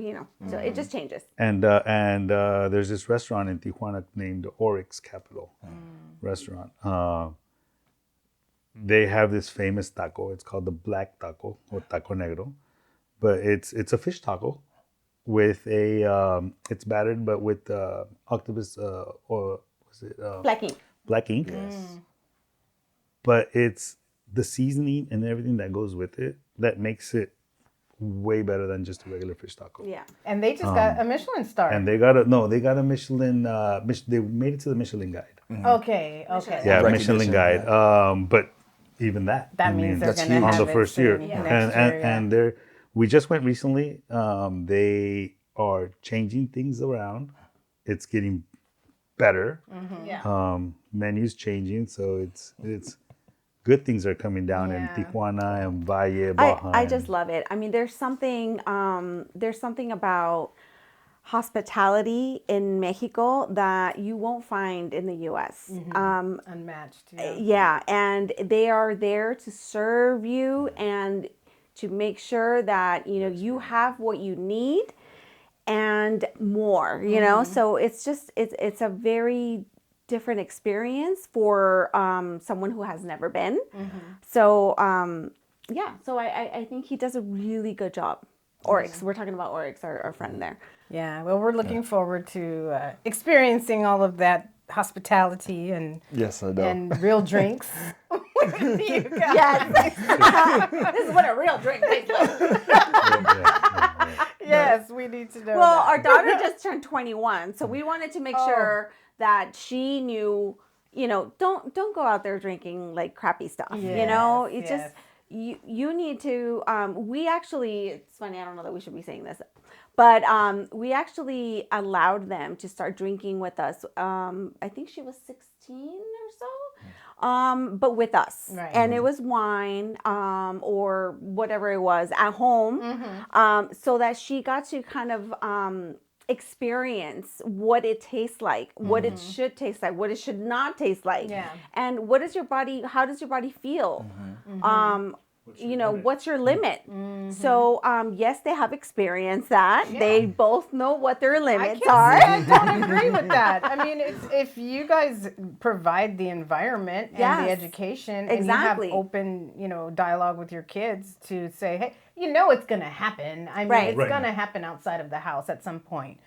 so it just changes. And there's this restaurant in Tijuana named Oryx Capital Restaurant. They have this famous taco. It's called the black taco or taco negro, but it's a fish taco with it's battered but with octopus or was it Black ink. Yes. But it's the seasoning and everything that goes with it that makes it way better than just a regular fish taco. Yeah. And they just got a Michelin star. And they got a Michelin. They made it to the Michelin Guide. Okay. Yeah, Recognition, Michelin Guide. But even that, That means they're that's going to huge. have on the it first soon, year, next year, and they're we just went recently. They are changing things around. It's getting better. Yeah. Menus changing, so it's good things are coming down in Yeah. Tijuana and Valle, Baja. I just love it. I mean, there's something about hospitality in Mexico that you won't find in the U.S. Unmatched. Yeah, and they are there to serve you and to make sure that you have what you need and more. So it's a very different experience for someone who has never been. So so I think he does a really good job. Oryx, we're talking about Oryx, our friend there. Yeah. Well, we're looking forward to experiencing all of that hospitality and Yes, I know. and real drinks. You guys. Yes, this is what a real drink tastes like. Yes, we need to know. Well, that. our daughter just turned 21, so we wanted to make sure that she knew, don't go out there drinking like crappy stuff. It's yes. just you need to. We actually, it's funny. I don't know that we should be saying this, but we actually allowed them to start drinking with us. I think she was 16 or so. But with us, Right. and it was wine, or whatever it was at home, so that she got to kind of experience what it tastes like, what it should taste like, what it should not taste like, Yeah. and how does your body feel? What's your limit? So, yes, they have experienced that. Yeah. They both know what their I limits can't are. say I don't agree with that. I mean, if you guys provide the environment and Yes, the education, exactly. and you have open, dialogue with your kids to say, hey, it's going to happen. I mean, Right. it's Right. going to happen outside of the house at some point.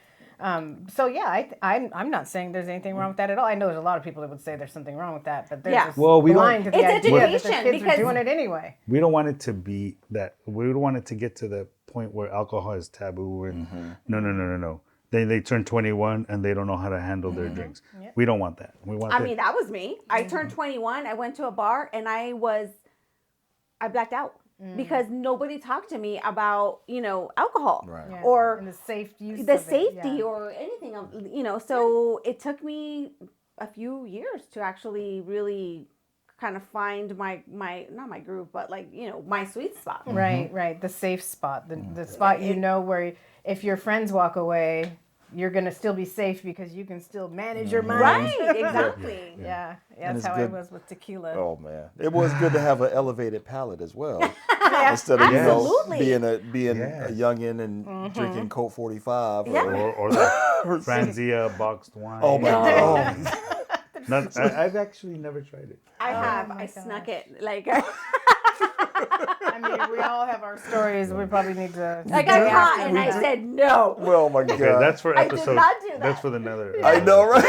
So yeah, I'm not saying there's anything wrong with that at all. I know there's a lot of people that would say there's something wrong with that, but they're Yeah. just Well, we don't- blind to the It's idea that their education, kids are because- doing it anyway. We don't want it to be that. We don't want it to get to the point where alcohol is taboo and no. They turn 21 and they don't know how to handle their drinks. Yep. We don't want that. We want. I mean, that was me. I turned 21. I went to a bar and I blacked out because nobody talked to me about, alcohol Right. Yeah. or and the safe use the of it, safety yeah. or anything of, so it took me a few years to actually really kind of find my not my groove, but like, my sweet spot. Right. The safe spot, the spot where if your friends walk away, you're gonna still be safe because you can still manage your mind. Right, exactly. Yeah, And that's it's how good. I was with tequila. Oh man, it was good to have an elevated palate as well, instead of Absolutely. being a Yes. youngin and drinking Coke 45. Yeah. Or the Franzia boxed wine. Oh my God. I've actually never tried it. I have. my I snuck gosh. it. Like, I mean, we all have our stories. We probably need to. I got caught and I said no. Well, my God. Okay, that's for I did episode. not do that. That's for another. I know, right?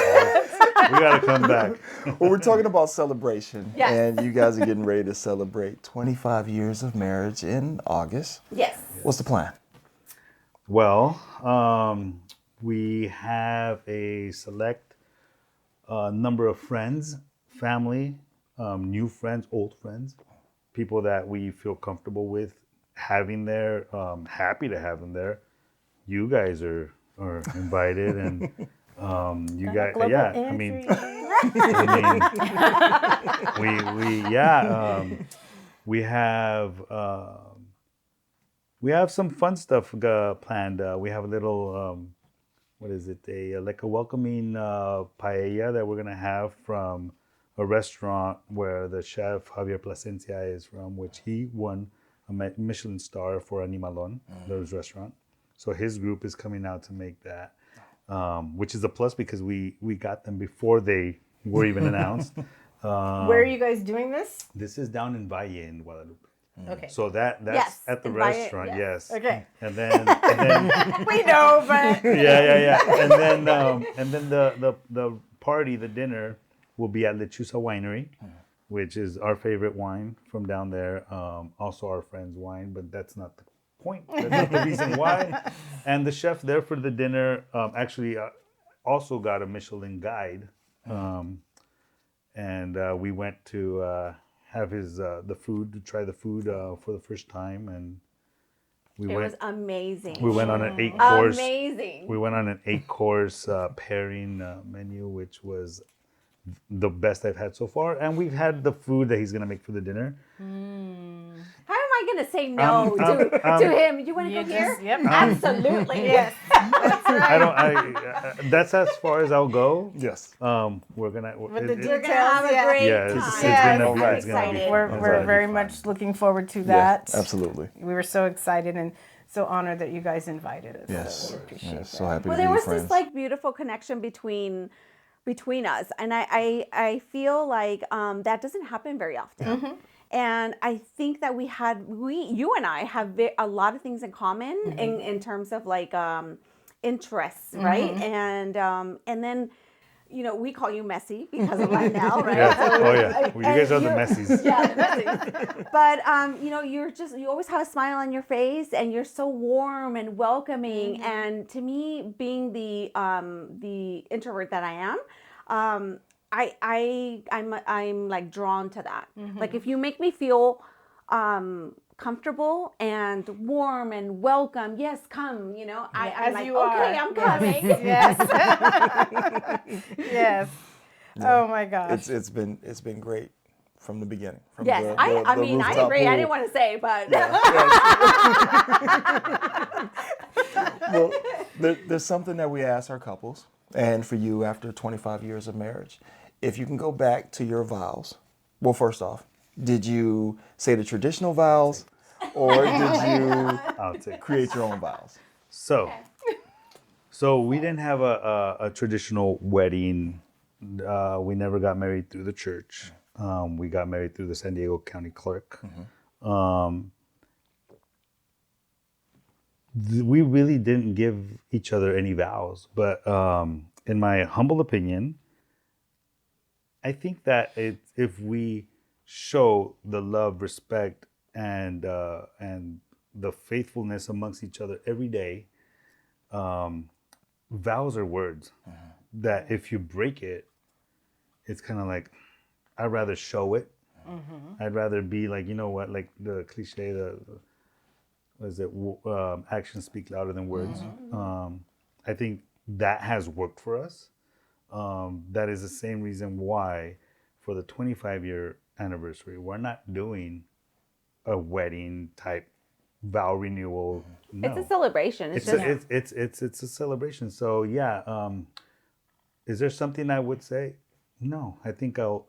We gotta come back. Well, we're talking about celebration, Yes. and you guys are getting ready to celebrate 25 years of marriage in August. Yes. What's the plan? Well, we have a select number of friends, family, new friends, old friends, people that we feel comfortable with having there, happy to have them there. You guys are invited, and you guys, I mean, we have some fun stuff planned. We have a little, what is it? Like a welcoming paella that we're gonna have from a restaurant where the chef Javier Plasencia is from, which he won a Michelin star for Animalon, those restaurant. So his group is coming out to make that, which is a plus because we got them before they were even announced. Where are you guys doing this? This is down in Valle in Guadalupe. Okay. So that's Yes, at the in Valle, restaurant, yes. yes. Okay. And then We know, but yeah. And then the party, the dinner, will be at Lechuza Winery, which is our favorite wine from down there. Also our friend's wine, but that's not the point. That's not the reason why. And the chef there for the dinner actually also got a Michelin guide, and we went to have his the food, to try the food for the first time, and It was amazing. we went on an 8-course. Amazing. We went on an 8-course pairing menu, which was the best I've had so far. And we've had the food that he's gonna make for the dinner. How am I going to say no to him? You want to go here? Yep. Absolutely. Yes. I don't. That's as far as I'll go. Yes. We're gonna. With the We're going to have a Yeah. great Yeah, time. it's Yeah. gonna All be. right. It's gonna be. Excited. Fun. We're very much looking forward to that. Yeah, absolutely. We were so excited and so honored that you guys invited us. Yes. So we appreciate Yes. that. So happy Well, to there be was friends. this like beautiful connection between us, and I feel like that doesn't happen very often. And I think that you and I have a lot of things in common in terms of like interests, right? And then we call you messy because of Lionel, right? Yeah. So, Oh yeah. Well, you guys are the you're- messies. Yeah, the messies. But you always have a smile on your face, and you're so warm and welcoming. And to me, being the introvert that I am, I'm like drawn to that. Like if you make me feel comfortable and warm and welcome, yes, come. I'm as like, you okay, are. I'm coming. Yes. Yes. Oh my gosh. It's been great from the beginning. From Yes, the I mean, I rooftop agree. I pool. didn't want to say, but Well, there's something that we ask our couples, and for you after 25 years of marriage, if you can go back to your vows. Well, first off, did you say the traditional vows, or did you I'll take. create your own vows? So we didn't have a traditional wedding. We never got married through the church. We got married through the San Diego County Clerk. We really didn't give each other any vows, but in my humble opinion, I think that if we show the love, respect, and the faithfulness amongst each other every day, vows are words that if you break it, it's kind of like, I'd rather show it. I'd rather be like, like the cliche, actions speak louder than words. I think that has worked for us. That is the same reason why for the 25-year anniversary. We're not doing a wedding type vow renewal. No. It's a celebration. It's just It's a celebration. So yeah, is there something I would say? No, I think I'll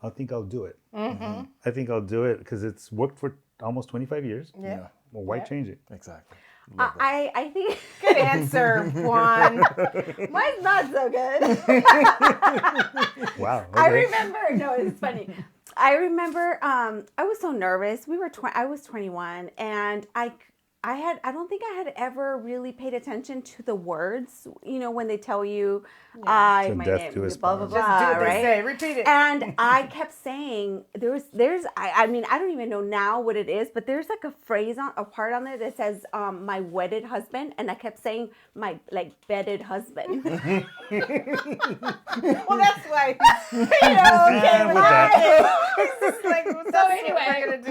do it. I think I'll do it because it's worked for almost 25 years. Yeah. Well, why change it? Exactly. I think Good answer, Juan. mine's not so good. Wow. I okay. remember. No, it's funny. I remember. I was so nervous. I was 21, and I don't think I had ever really paid attention to the words. You know, when they tell you, my To death name, do us blah blah part. blah, Just do what right? they say. Repeat it. And I kept saying I mean, I don't even know now what it is, but there's like a part on there that says my wedded husband, and I kept saying my bedded husband. Well, that's why. Okay, with that. It's like, so anyway,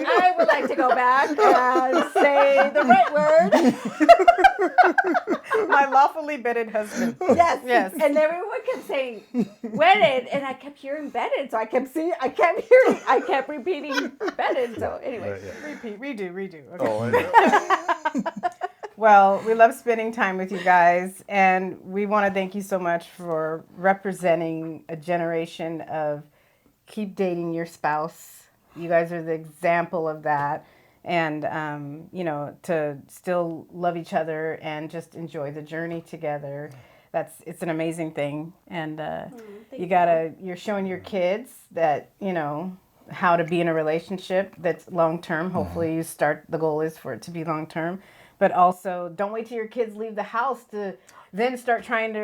I would like to go back and say the right word. My lawfully bedded husband. Yes. Yes. And everyone kept saying wedded, and I kept hearing bedded, so I kept repeating bedded. So anyway, Yeah. Repeat, redo. Okay. Oh, yeah. Well, we love spending time with you guys, and we want to thank you so much for representing a generation of keep dating your spouse. You guys are the example of that. And, to still love each other and just enjoy the journey together. It's an amazing thing. And you're showing your kids that, how to be in a relationship that's long-term. Hopefully the goal is for it to be long-term. But also, don't wait till your kids leave the house to then start trying to,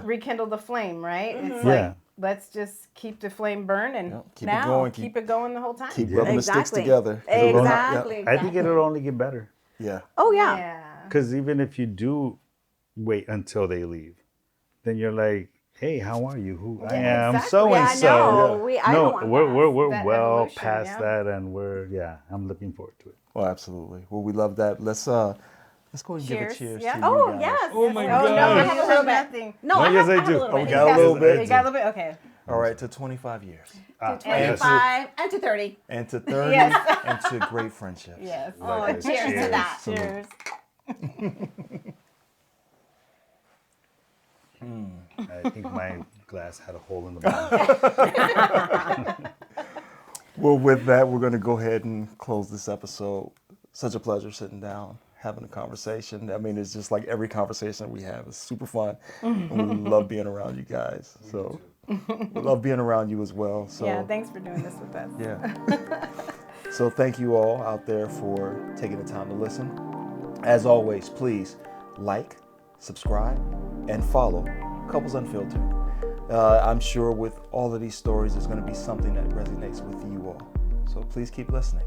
rekindle the flame, right? It's like, let's just keep the flame burn and Keep it going. keep it going the whole time. Keep rubbing the sticks Exactly. together. Exactly. I think it'll only get better. Yeah. Oh yeah. Yeah. Because even if you do wait until they leave, then you're like, hey, how are you? Who I am, exactly. so and so. No, I don't want we're that well evolution, past yeah. that, and I'm looking forward to it. Well, absolutely. Well, we love that. Let's go ahead and give a Cheers. cheers Yeah. to you Oh guys. yes. Oh my yes. God. No, I you have a have little bit. nothing. No, I yes, have I a do. little Oh, we bit. got a little bit. You got a little bit? Okay. All right, to 25 years. Ah, To 25 and to 30. And to 30. Yes. And to great friendships. Yes. Likewise. cheers to that. Cheers. I think my glass had a hole in the bottom. Well, with that, we're going to go ahead and close this episode. Such a pleasure sitting down, having a conversation. I mean, it's just like every conversation that we have is super fun. And we love being around you guys. So we love being around you as well. So Yeah, thanks for doing this with us. yeah. So thank you all out there for taking the time to listen. As always, please like, subscribe, and follow Couples Unfiltered. I'm sure with all of these stories, there's going to be something that resonates with you all. So please keep listening.